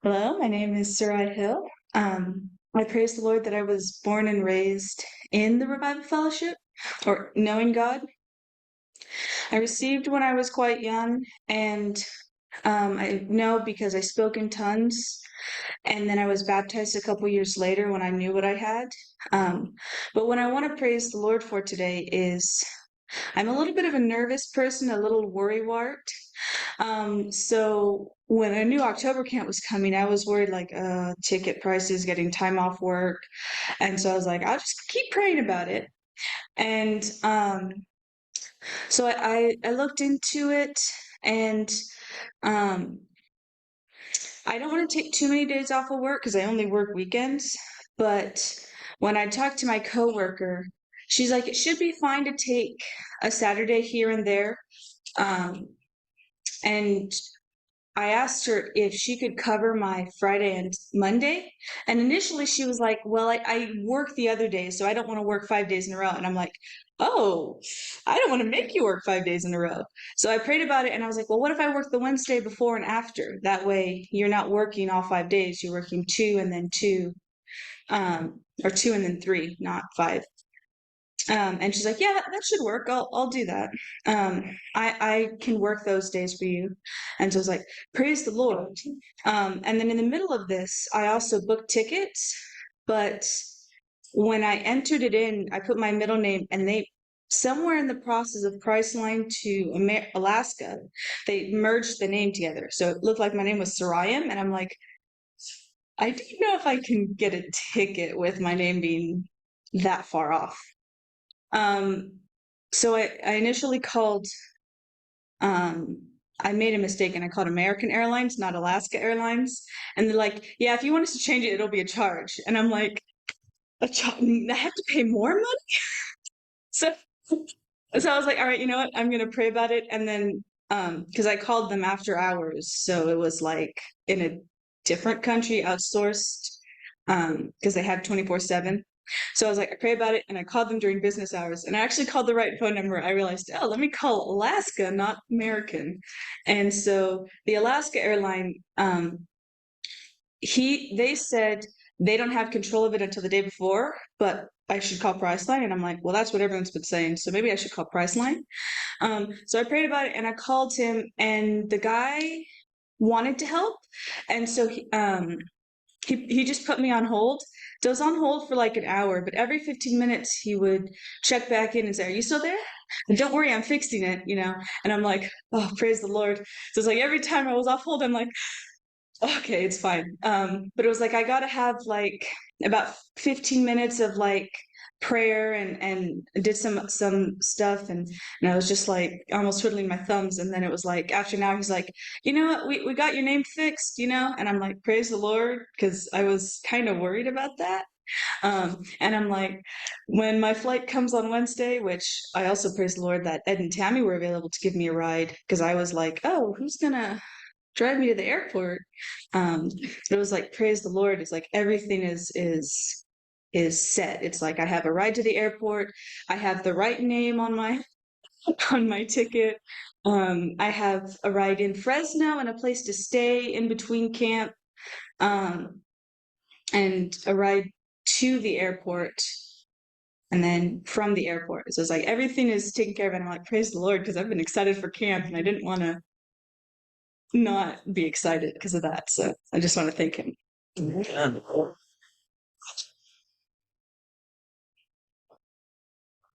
Hello, my name is Sarai Hill. I praise the Lord that I was born and raised in the Revival Fellowship or knowing God. I received when I was quite young, and I know because I spoke in tongues, and then I was baptized a couple years later when I knew what I had. Um, but what I want to praise the Lord for today is I'm a little bit of a nervous person, a little worrywart. So when I knew October camp was coming, I was worried like ticket prices, getting time off work. And so I was like, I'll just keep praying about it. And so I looked into it and um I don't want to take too many days off of work because I only work weekends. But when I talked to my coworker, she's like, it should be fine to take a Saturday here and there. Um, and I asked her if she could cover my Friday and Monday. And initially she was like, well, I work the other days, so I don't want to work 5 days in a row. And I'm like, oh, I don't want to make you work 5 days in a row. So I prayed about it and I was like, well, what if I work the Wednesday before and after? That way you're not working all 5 days. You're working two and then two, or two and then three, not five. And she's like, yeah, that should work. I'll do that. I can work those days for you. And so I was like, praise the Lord. And then in the middle of this, I also booked tickets, but when I entered it in, I put my middle name and they somewhere in the process of Priceline to Alaska, they merged the name together. So it looked like my name was Sarayim, and I'm like, I don't know if I can get a ticket with my name being that far off. Um, so I initially called, um, I made a mistake and I called American Airlines, not Alaska Airlines. And they're like, yeah, if you want us to change it, it'll be a charge. And I'm like, a charge? I have to pay more money? So, so I was like, all right, you know what? I'm going to pray about it. And then, because I called them after hours. So it was like in a different country, outsourced, because they had 24/7. So I was like, I pray about it, and I called them during business hours, and I actually called the right phone number. I realized, oh, let me call Alaska, not American. And so the Alaska airline, they said they don't have control of it until the day before, but I should call Priceline. And I'm like, well, that's what everyone's been saying, so maybe I should call Priceline. So I prayed about it, and I called him, and the guy wanted to help, and so he just put me on hold. So I was on hold for like an hour, but every 15 minutes he would check back in and say, are you still there? And don't worry, I'm fixing it, you know? And I'm like, oh, praise the Lord. So it's like every time I was off hold, I'm like, okay, it's fine. But it was like I gotta have like about 15 minutes of like prayer and did some stuff and I was just like almost twiddling my thumbs, and then it was like after now he's like, you know what, we got your name fixed, you know? And I'm like, praise the Lord, because I was kind of worried about that. And I'm like, when my flight comes on Wednesday, which I also praise the Lord that Ed and Tammy were available to give me a ride, because I was like, oh, who's gonna drive me to the airport? It was like, praise the Lord. It's like everything is set. It's like I have a ride to the airport. I have the right name on my on my ticket. I have a ride in Fresno and a place to stay in between camp. Um, and a ride to the airport and then from the airport. So it's like everything is taken care of. And I'm like, praise the Lord, because I've been excited for camp and I didn't want to not be excited because of that. So I just want to thank him.